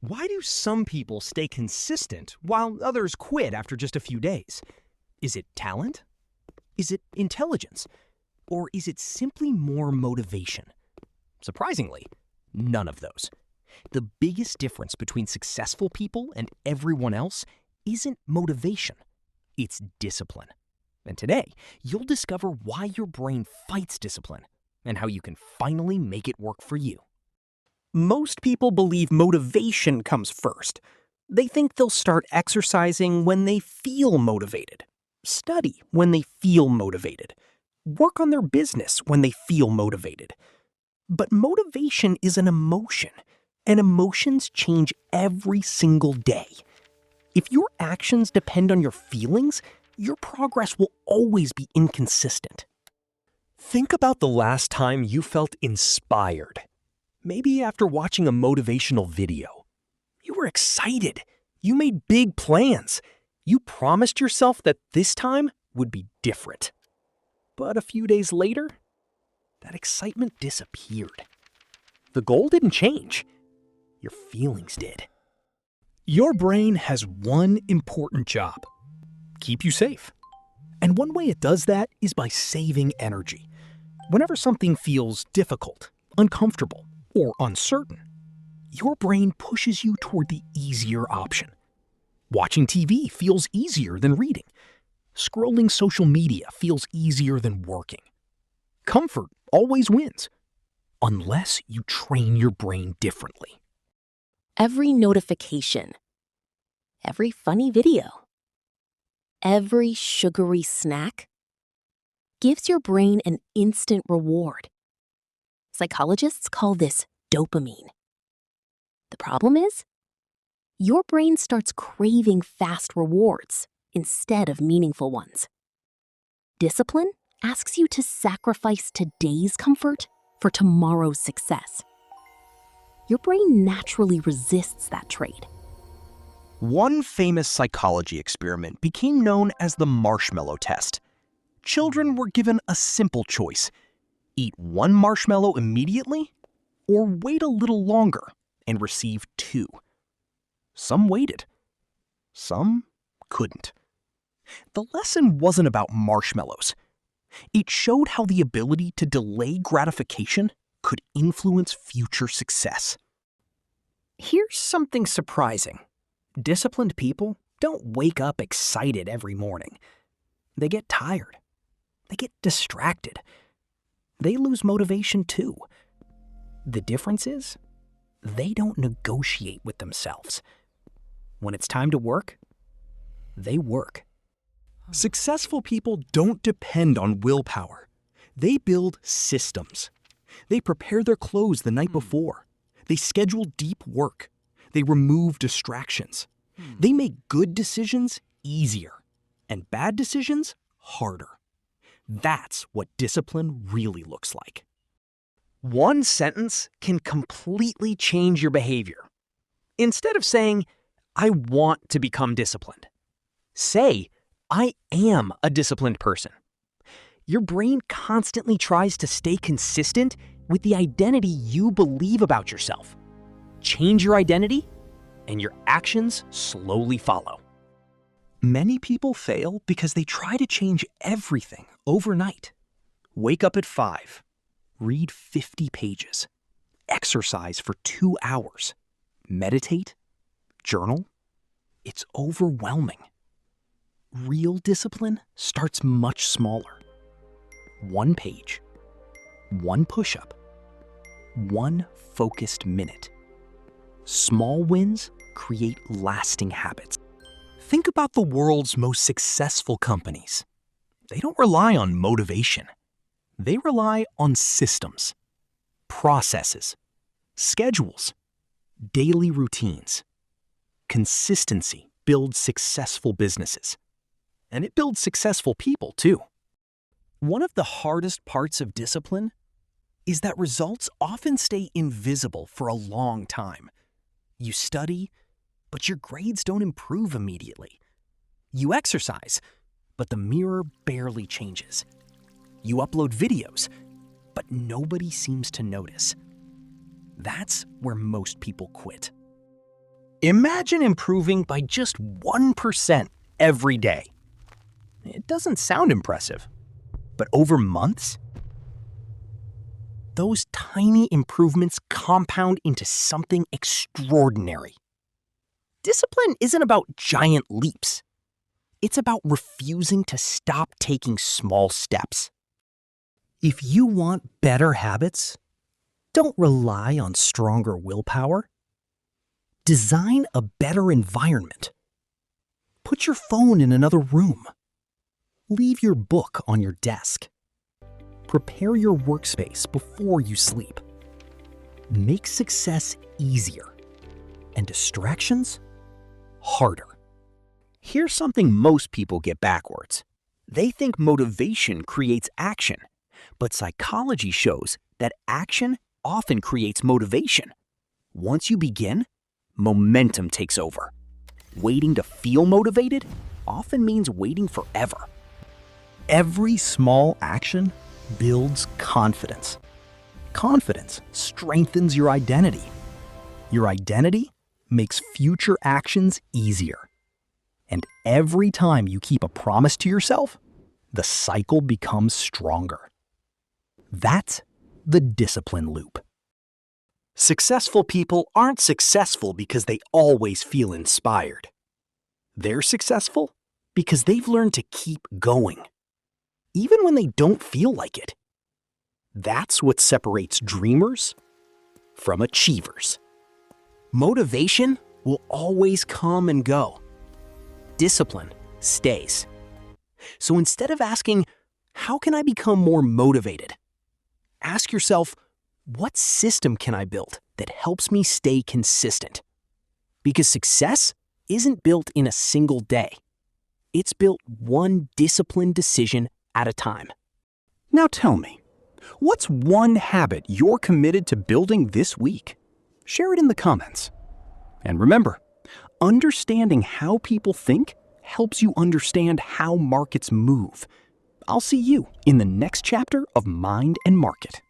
Why do some people stay consistent while others quit after just a few days? Is it talent? Is it intelligence? Or is it simply more motivation? Surprisingly, none of those. The biggest difference between successful people and everyone else isn't motivation, it's discipline. And today, you'll discover why your brain fights discipline and how you can finally make it work for you. Most people believe motivation comes first. They think they'll start exercising when they feel motivated, study when they feel motivated, work on their business when they feel motivated. But motivation is an emotion, and emotions change every single day. If your actions depend on your feelings, your progress will always be inconsistent. Think about the last time you felt inspired. Maybe after watching a motivational video. You were excited. You made big plans. You promised yourself that this time would be different. But a few days later, that excitement disappeared. The goal didn't change. Your feelings did. Your brain has one important job: keep you safe. And one way it does that is by saving energy. Whenever something feels difficult, uncomfortable, or uncertain, your brain pushes you toward the easier option. Watching TV feels easier than reading. Scrolling social media feels easier than working. Comfort always wins, unless you train your brain differently. Every notification, every funny video, every sugary snack gives your brain an instant reward. Psychologists call this dopamine. The problem is, your brain starts craving fast rewards instead of meaningful ones. Discipline asks you to sacrifice today's comfort for tomorrow's success. Your brain naturally resists that trade. One famous psychology experiment became known as the marshmallow test. Children were given a simple choice: eat one marshmallow immediately, or wait a little longer and receive 2. Some waited. Some couldn't. The lesson wasn't about marshmallows. It showed how the ability to delay gratification could influence future success. Here's something surprising. Disciplined people don't wake up excited every morning. They get tired. They get distracted. They lose motivation too. The difference is, they don't negotiate with themselves. When it's time to work, they work. Successful people don't depend on willpower. They build systems. They prepare their clothes the night before. They schedule deep work. They remove distractions. They make good decisions easier and bad decisions harder. That's what discipline really looks like. One sentence can completely change your behavior. Instead of saying, "I want to become disciplined," say, "I am a disciplined person." Your brain constantly tries to stay consistent with the identity you believe about yourself. Change your identity, and your actions slowly follow. Many people fail because they try to change everything overnight. Wake up at 5. Read 50 pages. Exercise for 2 hours. Meditate. Journal. It's overwhelming. Real discipline starts much smaller. 1 page. 1 push-up. 1 focused minute. Small wins create lasting habits. Think about the world's most successful companies. They don't rely on motivation. They rely on systems, processes, schedules, daily routines. Consistency builds successful businesses. And it builds successful people, too. One of the hardest parts of discipline is that results often stay invisible for a long time. You study, but your grades don't improve immediately. You exercise, but the mirror barely changes. You upload videos, but nobody seems to notice. That's where most people quit. Imagine improving by just 1% every day. It doesn't sound impressive, but over months, those tiny improvements compound into something extraordinary. Discipline isn't about giant leaps. It's about refusing to stop taking small steps. If you want better habits, don't rely on stronger willpower. Design a better environment. Put your phone in another room. Leave your book on your desk. Prepare your workspace before you sleep. Make success easier and distractions harder. Here's something most people get backwards. They think motivation creates action, but psychology shows that action often creates motivation. Once you begin, momentum takes over. Waiting to feel motivated often means waiting forever. Every small action builds confidence. Confidence strengthens your identity. Your identity makes future actions easier. And every time you keep a promise to yourself, the cycle becomes stronger. That's the discipline loop. Successful people aren't successful because they always feel inspired. They're successful because they've learned to keep going, even when they don't feel like it. That's what separates dreamers from achievers. Motivation will always come and go. Discipline stays. So instead of asking, how can I become more motivated? Ask yourself, what system can I build that helps me stay consistent? Because success isn't built in a single day. It's built one disciplined decision at a time. Now tell me, what's one habit you're committed to building this week? Share it in the comments. And remember, understanding how people think helps you understand how markets move. I'll see you in the next chapter of Mind and Market.